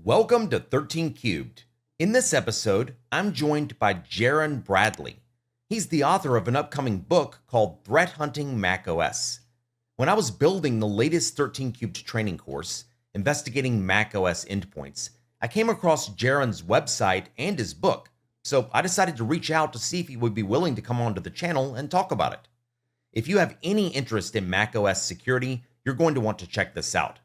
Welcome to 13 Cubed. In this episode, I'm joined by Jaron Bradley. He's the author of an upcoming book called Threat Hunting macOS. When I was building the latest 13 Cubed training course, investigating macOS endpoints, I came across Jaron's website and his book, so I decided to reach out to see if he would be willing to come onto the channel and talk about it. If you have any interest in macOS security, you're going to want to check this out.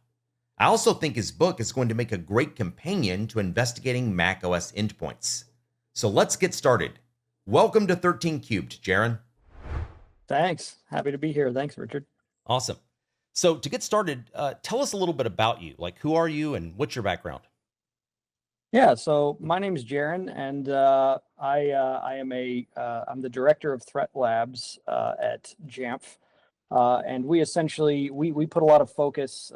I also think his book is going to make a great companion to investigating macOS endpoints. So let's get started. Welcome to 13 Cubed, Jaron. Thanks. Happy to be here. Thanks, Richard. Awesome. So to get started, tell us a little bit about you. Like, who are you and what's your background? Yeah, so my name is Jaron, and I'm the director of Threat Labs at Jamf, and we essentially we put a lot of focus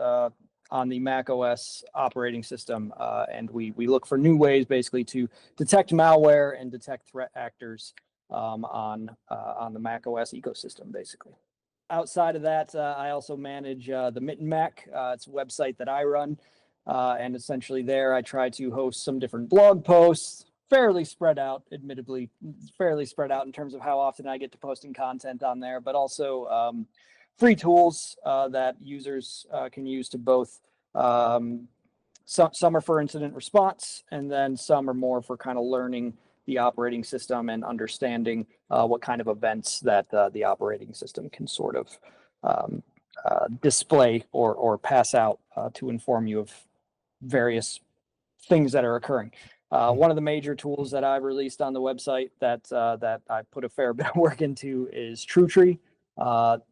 on the macOS operating system, and we look for new ways basically to detect malware and detect threat actors on the macOS ecosystem, basically. Outside of that, I also manage the Mitten Mac. It's a website that I run, and essentially there I try to host some different blog posts, fairly spread out, admittedly, fairly spread out in terms of how often I get to posting content on there, but also free tools that users can use to both some are for incident response, and then some are more for kind of learning the operating system and understanding what kind of events that the operating system can sort of display or pass out to inform you of various things that are occurring. One of the major tools that I've released on the website that I put a fair bit of work into is TrueTree.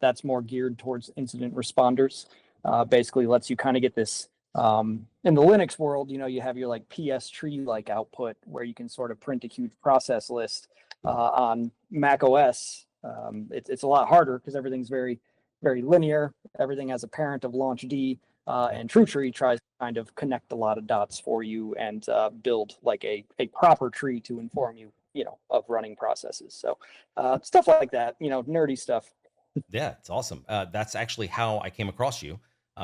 That's more geared towards incident responders. Basically lets you kind of get this in the Linux world, you have your like PS tree like output where you can sort of print a huge process list. On Mac OS, it's a lot harder because everything's very, very linear. Everything has a parent of launch D, and TrueTree tries to kind of connect a lot of dots for you and build like a proper tree to inform you, of running processes. So stuff like that, nerdy stuff. Yeah, it's awesome. That's actually how I came across you.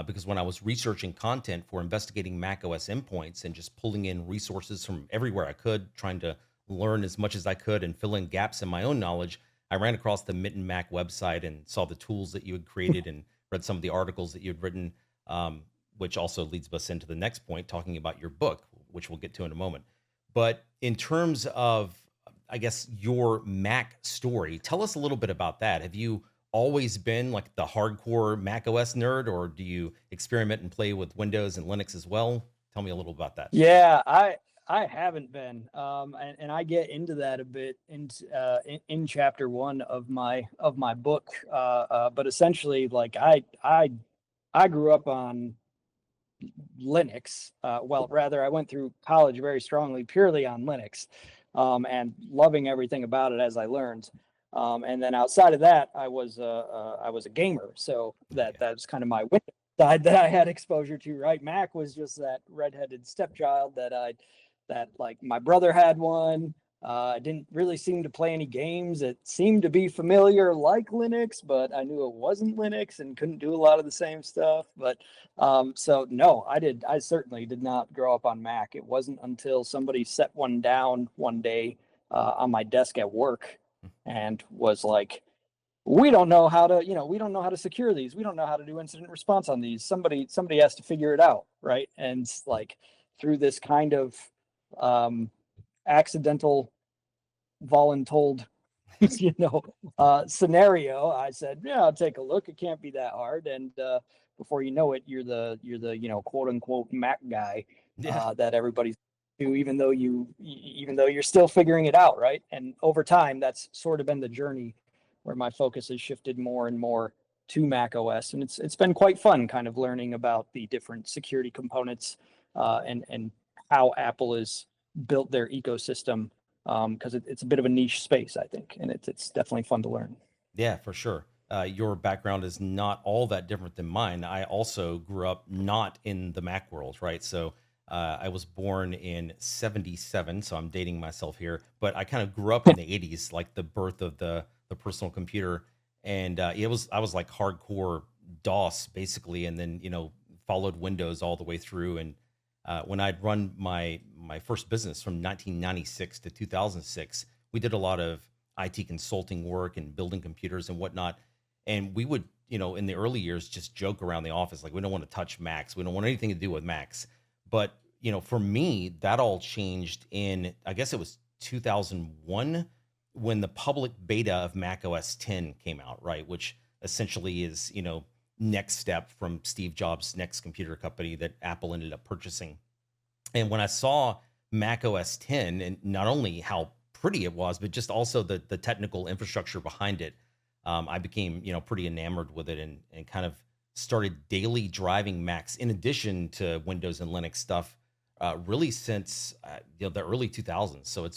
Because when I was researching content for investigating macOS endpoints and just pulling in resources from everywhere I could, trying to learn as much as I could and fill in gaps in my own knowledge, I ran across the Mitten Mac website and saw the tools that you had created and read some of the articles that you had written, which also leads us into the next point, talking about your book, which we'll get to in a moment. But in terms of, I guess, your Mac story, tell us a little bit about that. Have you always been like the hardcore Mac OS nerd, or do you experiment and play with Windows and Linux as well? Tell me a little about that. Yeah, I haven't been, and I get into that a bit in chapter one of my book. But essentially, like I grew up on Linux. Well, rather, I went through college very strongly, purely on Linux, and loving everything about it as I learned. And then outside of that, I was a gamer, so that's kind of my Windows side that I had exposure to. Right, Mac was just that redheaded stepchild that like my brother had one. I didn't really seem to play any games. It seemed to be familiar like Linux, but I knew it wasn't Linux and couldn't do a lot of the same stuff. But so no, I certainly did not grow up on Mac. It wasn't until somebody set one down one day on my desk at work and was like, we don't know how to, we don't know how to secure these. We don't know how to do incident response on these. Somebody has to figure it out, right? And like through this kind of accidental voluntold scenario, I said, yeah, I'll take a look. It can't be that hard. And before you know it, you're the quote unquote Mac guy that everybody's do, even though you're still figuring it out, right? And over time, that's sort of been the journey where my focus has shifted more and more to Mac OS, and it's been quite fun, kind of learning about the different security components and how Apple has built their ecosystem, because it's a bit of a niche space, I think, and it's definitely fun to learn. Yeah, for sure. Your background is not all that different than mine. I also grew up not in the Mac world, right? So I was born in '77, so I'm dating myself here. But I kind of grew up in the '80s, like the birth of the personal computer, and I was like hardcore DOS basically, and then followed Windows all the way through, and When I'd run my first business from 1996 to 2006, we did a lot of IT consulting work and building computers and whatnot. And we would, in the early years, just joke around the office like we don't want to touch Macs. We don't want anything to do with Macs. But for me, that all changed in, I guess it was 2001, when the public beta of Mac OS 10 came out, right? Which essentially is, next step from Steve Jobs' next computer company that Apple ended up purchasing. And when I saw Mac OS 10, and not only how pretty it was, but just also the technical infrastructure behind it, I became, pretty enamored with it, and kind of started daily driving Macs in addition to Windows and Linux stuff, really since the early 2000s. So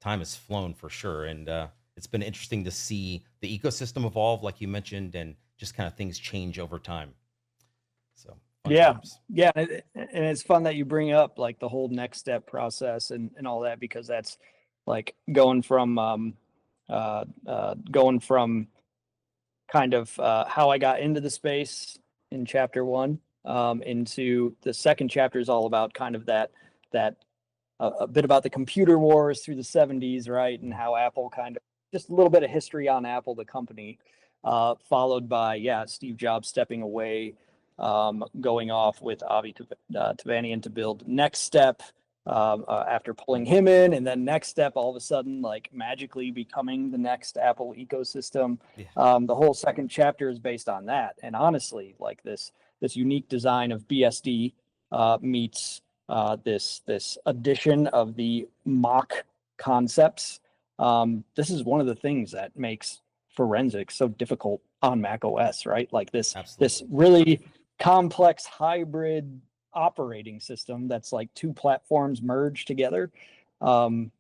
time has flown for sure, and it's been interesting to see the ecosystem evolve, like you mentioned, and just kind of things change over time. So fun Yeah, times. yeah, and it's fun that you bring up like the whole next step process and all that, because that's like going from kind of how I got into the space in chapter one, into the second chapter is all about kind of that a bit about the computer wars through the 70s, right? And how Apple kind of, just a little bit of history on Apple, the company, followed by, yeah, Steve Jobs stepping away, going off with Avi Tavanian to build Next Step, after pulling him in, and then Next Step all of a sudden like magically becoming the next Apple ecosystem. Yeah, The whole second chapter is based on that, and honestly, like this unique design of BSD meets this addition of the mock concepts. This is one of the things that makes forensics so difficult on Mac OS, right? Like this absolutely. really complex hybrid operating system that's like two platforms merged together. Um,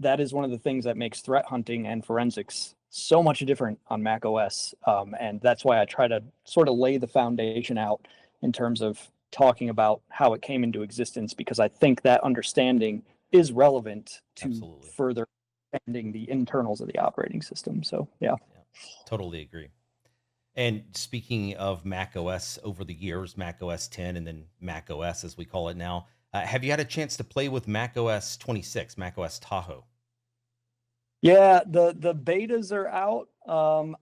that is one of the things that makes threat hunting and forensics so much different on Mac OS. And that's why I try to sort of lay the foundation out in terms of talking about how it came into existence, because I think that understanding is relevant to Absolutely. further understanding the internals of the operating system. So, yeah. Yeah, totally agree. And speaking of Mac OS, over the years, Mac OS 10 and then Mac OS as we call it now, have you had a chance to play with Mac OS 26, Mac OS Tahoe? Yeah, the betas are out.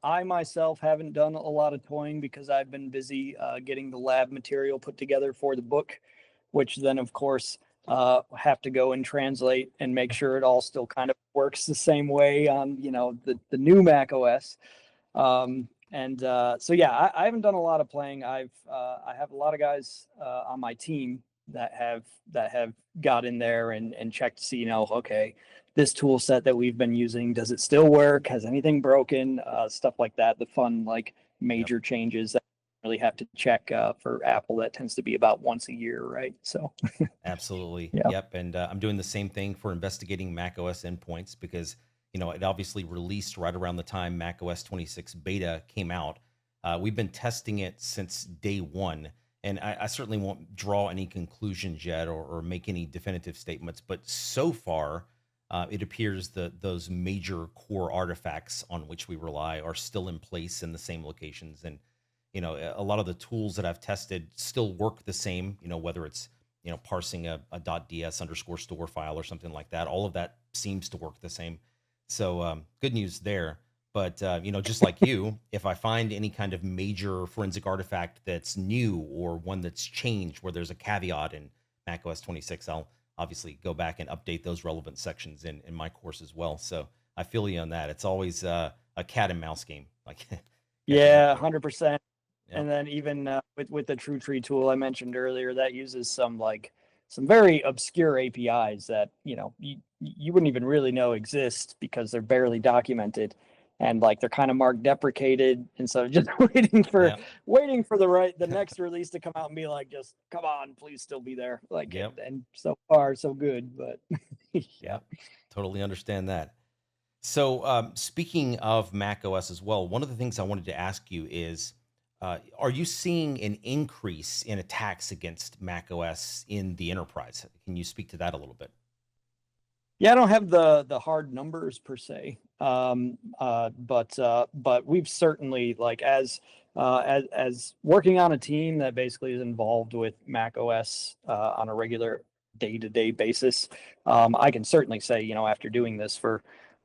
I myself haven't done a lot of toying because I've been busy getting the lab material put together for the book, which then of course have to go and translate and make sure it all still kind of works the same way on the new Mac OS. And so yeah, I haven't done a lot of playing. I have a lot of guys on my team that have got in there and checked to see, okay, this tool set that we've been using, does it still work? Has anything broken? Stuff like that. The fun, like, Yep, major changes that you really have to check for Apple. That tends to be about once a year, right? So absolutely. yeah. Yep. And I'm doing the same thing for investigating Mac OS endpoints because, it obviously released right around the time Mac OS 26 beta came out. We've been testing it since day one. And I certainly won't draw any conclusions yet or make any definitive statements. But so far, it appears that those major core artifacts on which we rely are still in place in the same locations. And, a lot of the tools that I've tested still work the same, whether it's, parsing a .ds underscore store file or something like that. All of that seems to work the same. So good news there. But, just like you, if I find any kind of major forensic artifact that's new or one that's changed where there's a caveat in macOS 26, I'll obviously go back and update those relevant sections in my course as well. So I feel you on that. It's always a cat and mouse game, like catching up Yeah, there. 100%. Yep. And then even with the True Tree tool I mentioned earlier, that uses some very obscure APIs that you wouldn't even really know exist because they're barely documented, and like they're kind of marked deprecated. And so just Yep. waiting for the next release to come out and be like, just come on, please still be there. Like, Yep. and so far so good, but yeah. Yep. Totally understand that. So, speaking of Mac OS as well, one of the things I wanted to ask you is, are you seeing an increase in attacks against Mac OS in the enterprise? Can you speak to that a little bit? Yeah, I don't have the hard numbers per se, but we've certainly, like, as working on a team that basically is involved with Mac OS on a regular day-to-day basis, I can certainly say, after doing this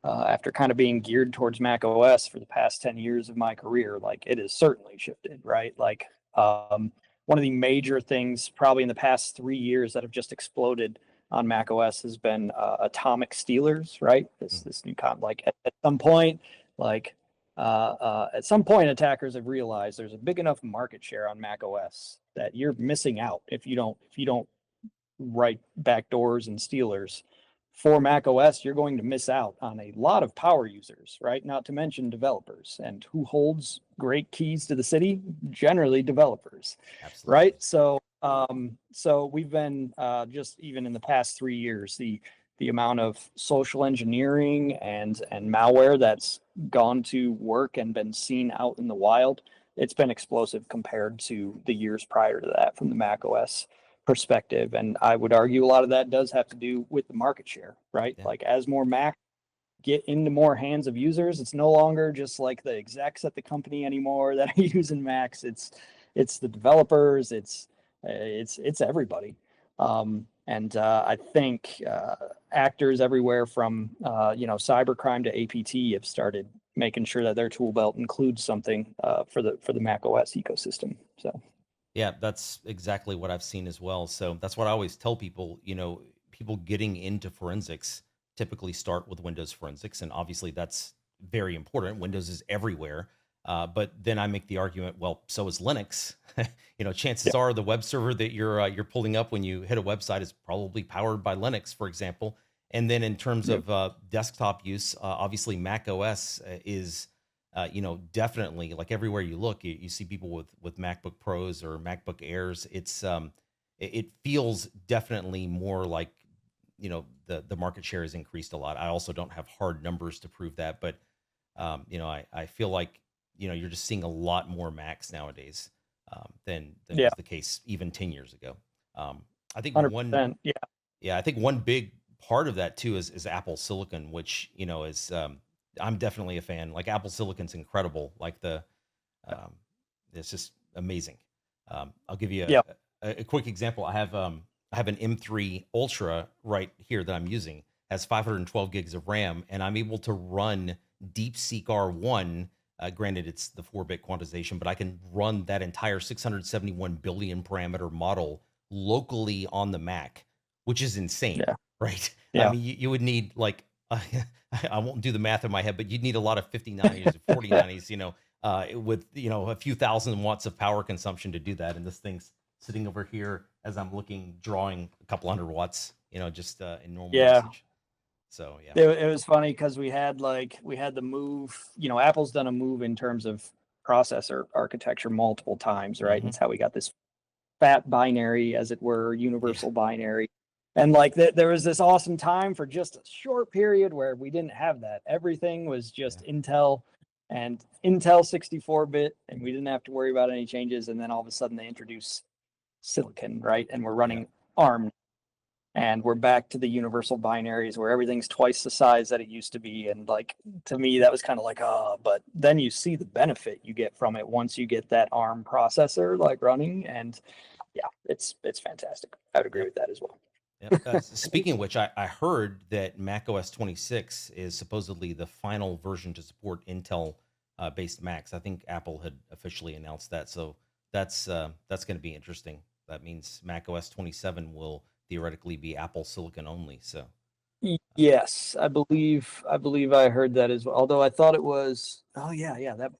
after kind of being geared towards Mac OS for the past 10 years of my career, like it has certainly shifted, right? Like one of the major things probably in the past 3 years that have just exploded on Mac OS has been atomic stealers, right? This Mhm. this new like at some point, like at some point, attackers have realized there's a big enough market share on Mac OS that you're missing out if you don't write backdoors and stealers for Mac OS. You're going to miss out on a lot of power users, right? Not to mention developers. And who holds great keys to the city? Generally, developers, Absolutely. right? So we've been just even in the past 3 years, the amount of social engineering and malware that's gone to work and been seen out in the wild, it's been explosive compared to the years prior to that from the Mac OS perspective. And I would argue a lot of that does have to do with the market share, right? Yeah. Like as more Mac get into more hands of users, it's no longer just like the execs at the company anymore that are using Macs. It's the developers, it's everybody. And I think actors everywhere from cybercrime to APT have started making sure that their tool belt includes something for the Mac OS ecosystem. So Yeah, that's exactly what I've seen as well. So that's what I always tell people, people getting into forensics typically start with Windows forensics. And obviously that's very important. Windows is everywhere. But then I make the argument, well, so is Linux. yeah, Chances are the web server that you're pulling up when you hit a website is probably powered by Linux, for example. And then in terms yeah, of desktop use, obviously Mac OS is definitely like everywhere you look, you see people with MacBook Pros or MacBook Airs. It feels definitely more like the market share has increased a lot. I also don't have hard numbers to prove that, but I feel like you're just seeing a lot more Macs nowadays than yeah, was the case even 10 years ago. I think one 100%. Yeah, Yeah, I think one big part of that too is Apple Silicon, which is I'm definitely a fan. Like Apple Silicon's incredible. Like um, it's just amazing. I'll give you yeah, a quick example. I have an M3 Ultra right here that I'm using. Has 512 gigs of RAM, and I'm able to run DeepSeek R1. Granted, it's the 4-bit quantization, but I can run that entire 671 billion parameter model locally on the Mac, which is insane, yeah, right? I yeah. mean, you would need like I won't do the math in my head, but you'd need a lot of 5090s or 4090s, with a few thousand watts of power consumption to do that. And this thing's sitting over here as I'm looking, drawing a couple hundred watts, just in normal Yeah, usage. So yeah, it was funny because we had the move. Apple's done a move in terms of processor architecture multiple times, right? And hmm it's how we got this fat binary, as it were, yeah, universal binary. And like there was this awesome time for just a short period where we didn't have that. Everything was yeah, just Intel and Intel 64-bit, and we didn't have to worry about any changes. And then all of a sudden they introduced silicon, right? And we're yeah. running ARM, and we're back to the universal binaries where everything's twice the size that it used to be. And like to me that was kind of like, oh, but then you see the benefit you get from it once you get that ARM processor like running. And yeah, it's fantastic. I would agree Yep. with that as well. Yep. Speaking of which, I heard that macOS 26 is supposedly the final version to support Intel based Macs. I think Apple had officially announced that, so that's going to be interesting. That means macOS 27 will theoretically be Apple Silicon only. So uh, Yes, I believe I heard that as well. Although I thought it was, oh yeah, yeah, that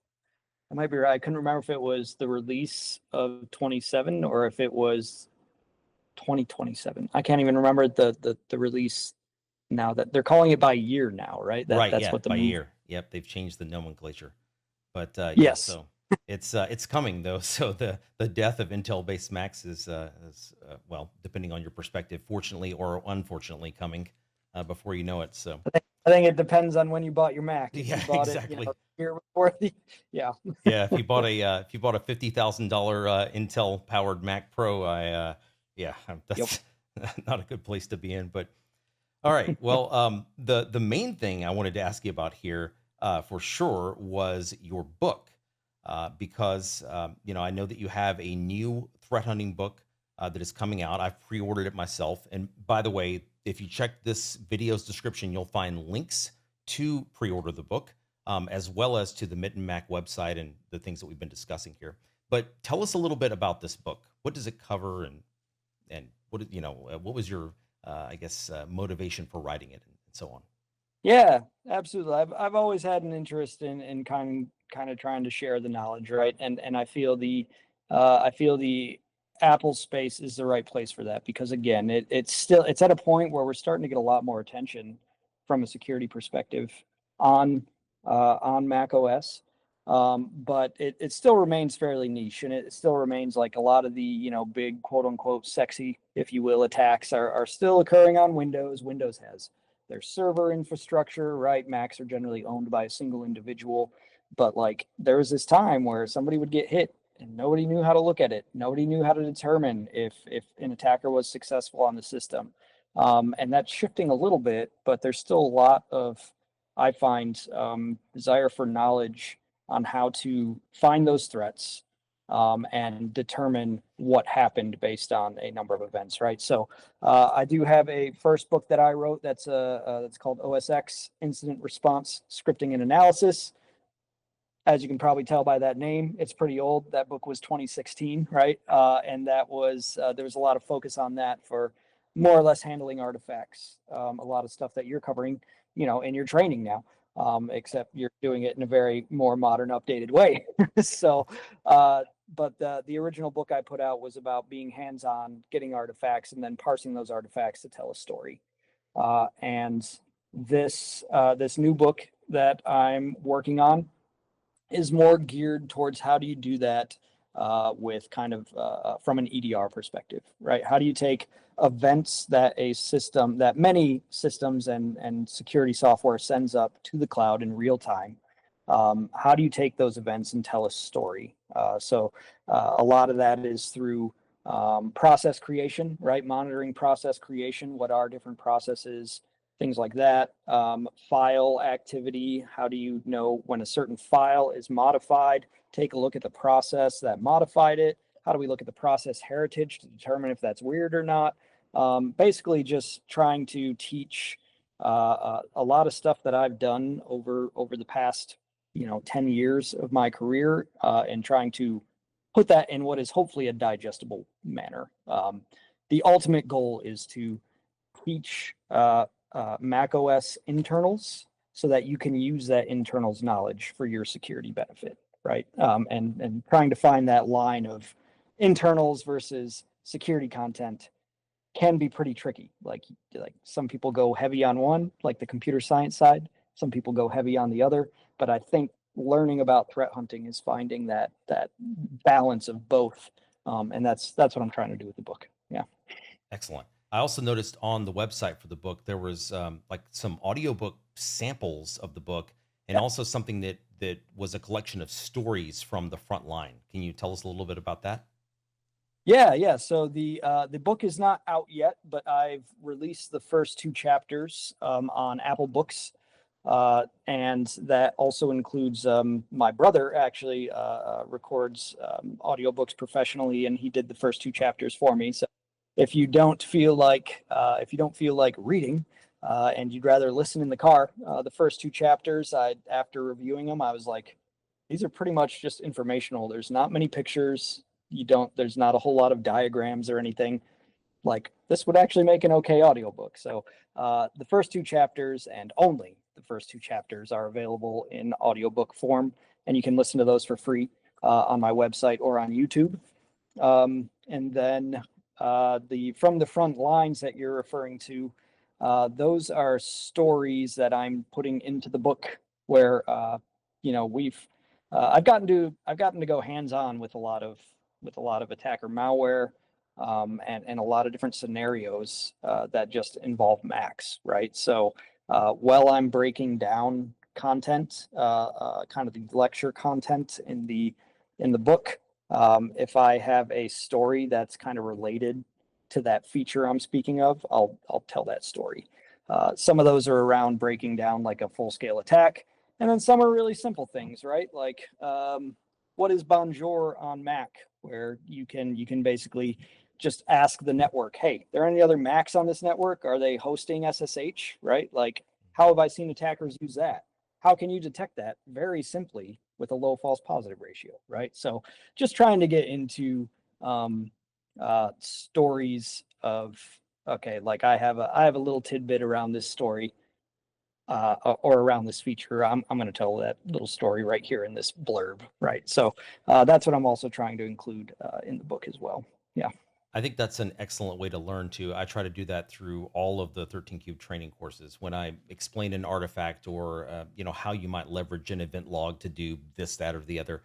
I might be right. I couldn't remember if it was the release of 27 or if it was 2027. I can't even remember the release now. That they're calling it by year now, right? right, That's yeah, what the by move. year. Yep, they've changed the nomenclature. But yeah, Yes. so it's coming though. So the death of Intel based Macs is well, depending on your perspective, fortunately or unfortunately, coming before you know it. So I think it depends on when you bought your Mac. If yeah, you bought it, exactly. year before the, yeah, Yeah, if you bought a $50,000 Intel powered Mac Pro, yeah, yep. that's not a good place to be in. But all right, well, the main thing I wanted to ask you about here, for sure, was your book. because I know that you have a new threat hunting book that is coming out. I've pre-ordered it myself, and by the way, if you check this video's description, you'll find links to pre-order the book, as well as to the Mitten Mac website and the things that we've been discussing here. But tell us a little bit about this book. What does it cover, and what was your motivation for writing it, and so on? Yeah, absolutely. I've always had an interest in kind of trying to share the knowledge, right? And I feel the Apple space is the right place for that, because again, it's at a point where we're starting to get a lot more attention from a security perspective on on Mac OS. But it still remains fairly niche, and it still remains like a lot of the, big quote unquote sexy, if you will, attacks are still occurring on Windows. Windows has their server infrastructure, right? Macs are generally owned by a single individual. But like there was this time where somebody would get hit and nobody knew how to look at it. Nobody knew how to determine if an attacker was successful on the system. And that's shifting a little bit, but there's still a lot of, I find, desire for knowledge on how to find those threats, and determine what happened based on a number of events, right? So I do have a first book that I wrote that's called OSX, Incident Response Scripting and Analysis. As you can probably tell by that name, it's pretty old. That book was 2016, right? And that was there was a lot of focus on that for more or less handling artifacts. A lot of stuff that you're covering, in your training now, except you're doing it in a very more modern, updated way. So, but the original book I put out was about being hands-on, getting artifacts, and then parsing those artifacts to tell a story. And this new book that I'm working on is more geared towards how do you do that with kind of from an EDR perspective, right? How do you take events that that many systems and security software sends up to the cloud in real time? How do you take those events and tell a story? So a lot of that is through process creation, right? Monitoring process creation. What are different processes? Things like that. File activity. How do you know when a certain file is modified? Take a look at the process that modified it. How do we look at the process heritage to determine if that's weird or not? Basically, just trying to teach a lot of stuff that I've done over the past 10 years of my career, and trying to put that in what is hopefully a digestible manner. The ultimate goal is to teach Mac OS internals so that you can use that internals knowledge for your security benefit, right? And trying to find that line of internals versus security content can be pretty tricky. Like some people go heavy on one, like the computer science side. Some people go heavy on the other. But I think learning about threat hunting is finding that balance of both, and that's what I'm trying to do with the book. Yeah. Excellent. I also noticed on the website for the book there was like some audiobook samples of the book, and also something that was a collection of stories from the front line. Can you tell us a little bit about that? Yeah. So the book is not out yet, but I've released the first two chapters on Apple Books, and that also includes my brother actually records audiobooks professionally, and he did the first two chapters for me. So if you don't feel like reading, and you'd rather listen in the car, the first two chapters, after reviewing them, I was like, these are pretty much just informational. There's not many pictures. There's not a whole lot of diagrams or anything. Like this would actually make an okay audiobook. So the first two chapters, and only the first two chapters, are available in audiobook form, and you can listen to those for free on my website or on YouTube. And then the From the Front Lines that you're referring to, those are stories that I'm putting into the book where we've I've gotten to go hands on with a lot of attacker malware, and a lot of different scenarios that just involve Macs, right? So while I'm breaking down content, kind of the lecture content in the book, if I have a story that's kind of related to that feature I'm speaking of, I'll tell that story. Some of those are around breaking down like a full scale attack, and then some are really simple things, right? Like what is bonjour on Mac, where you can basically just ask the network, hey, there any other Macs on this network? Are they hosting SSH? Right? Like, how have I seen attackers use that? How can you detect that? Very simply with a low false positive ratio, right? So just trying to get into um, stories of, okay, like I have a little tidbit around this story, or around this feature. I'm going to tell that little story right here in this blurb, right? So that's what I'm also trying to include in the book as well. Yeah. I think that's an excellent way to learn too. I try to do that through all of the 13 Cube training courses. When I explain an artifact or how you might leverage an event log to do this, that, or the other.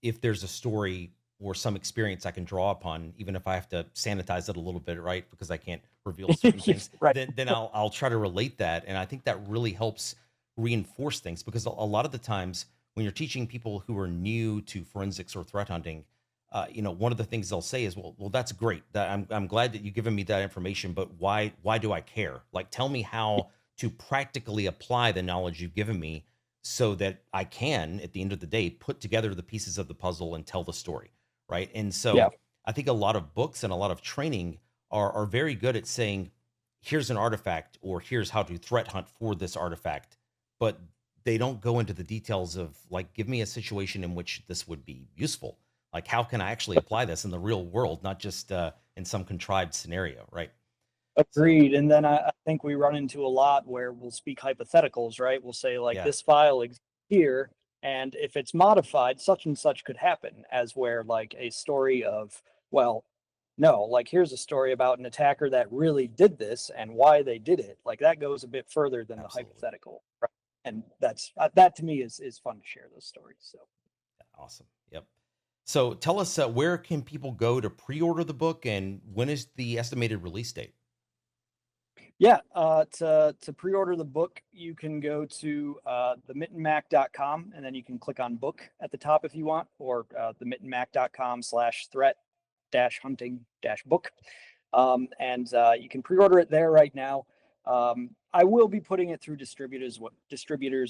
If there's a story or some experience I can draw upon, even if I have to sanitize it a little bit, right? Because I can't reveal certain things, Right. then I'll try to relate that, and I think that really helps reinforce things because a lot of the times when you're teaching people who are new to forensics or threat hunting, one of the things they'll say is, "Well, that's great. That I'm glad that you've given me that information, but why do I care? Like, tell me how to practically apply the knowledge you've given me, so that I can, at the end of the day, put together the pieces of the puzzle and tell the story, right?" And Yeah. so, I think a lot of books and a lot of training are very good at saying, "Here's an artifact," or "Here's how to threat hunt for this artifact," but they don't go into the details of like, give me a situation in which this would be useful, like, how can I actually apply this in the real world, not just in some contrived scenario, right? So, Agreed. And then I think we run into a lot where we'll speak hypotheticals, right? We'll say like yeah, this file exists here, and if it's modified, such and such could happen. As where like a story of, well, no, like here's a story about an attacker that really did this and why they did it. Like that goes a bit further than the absolutely. hypothetical, right? And that's that to me is fun to share those stories. So. Awesome. Yep. So, tell us, where can people go to pre-order the book, and when is the estimated release date? Yeah, to pre-order the book, you can go to themittenmac.com and then you can click on book at the top if you want, or themittenmac.com/threat dash hunting dash book. And you can pre-order it there right now. I will be putting it through distributors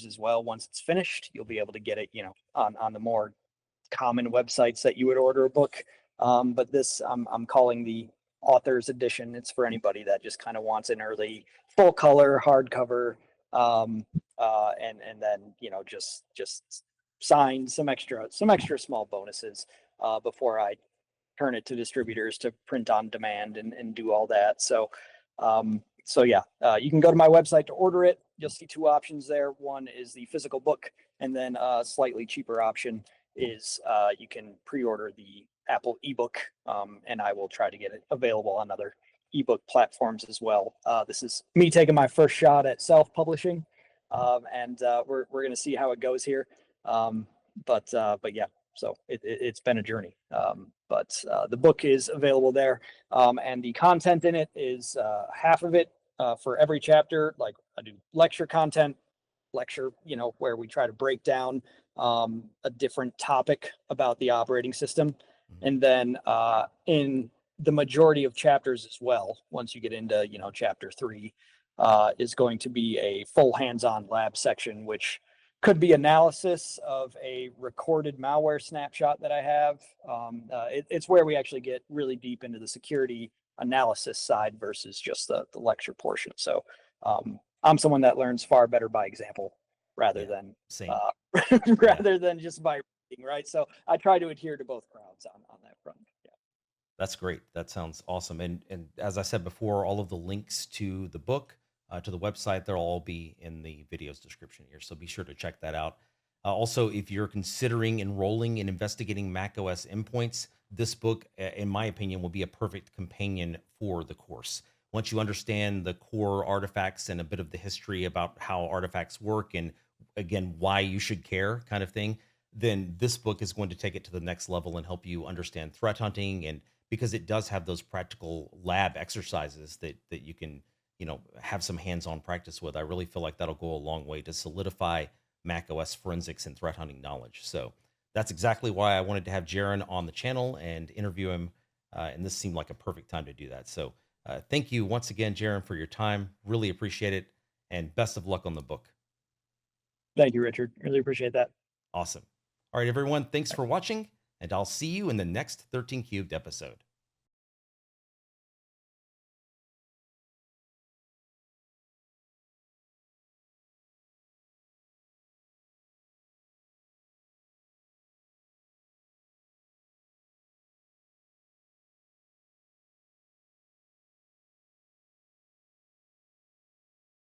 as well. Once it's finished, you'll be able to get it, on the more common websites that you would order a book. But this I'm calling the author's edition. It's for anybody that just kind of wants an early full color hardcover, and then just sign some extra small bonuses before I turn it to distributors to print on demand and do all that. So yeah, you can go to my website to order it. You'll see two options there. One is the physical book, and then a slightly cheaper option is you can pre-order the Apple ebook, and I will try to get it available on other ebook platforms as well. This is me taking my first shot at self-publishing, and we're going to see how it goes here. Um, but yeah, so it's been a journey. But the book is available there, and the content in it is half of it for every chapter. Like I do lecture content, where we try to break down a different topic about the operating system. Mhm. And then in the majority of chapters as well, once you get into, chapter three, is going to be a full hands-on lab section, which could be analysis of a recorded malware snapshot that I have. It's where we actually get really deep into the security analysis side versus just the lecture portion. So I'm someone that learns far better by example rather Yeah, than same. uh, Yeah. rather than just by reading, right? So I try to adhere to both crowds on that front. Yeah. That's great. That sounds awesome. And as I said before, all of the links to the book, to the website, they'll all be in the video's description here. So be sure to check that out. Also, if you're considering enrolling in investigating macOS endpoints, this book, in my opinion, will be a perfect companion for the course. Once you understand the core artifacts and a bit of the history about how artifacts work, and again, why you should care, kind of thing, then this book is going to take it to the next level and help you understand threat hunting, and because it does have those practical lab exercises that you can, have some hands-on practice with. I really feel like that'll go a long way to solidify Mac OS forensics and threat hunting knowledge. So that's exactly why I wanted to have Jaron on the channel and interview him. And this seemed like a perfect time to do that. So thank you once again, Jaron, for your time. Really appreciate it. And best of luck on the book. Thank you, Richard. Really appreciate that. Awesome. All right, everyone, thanks for watching, and I'll see you in the next 13 Cubed episode.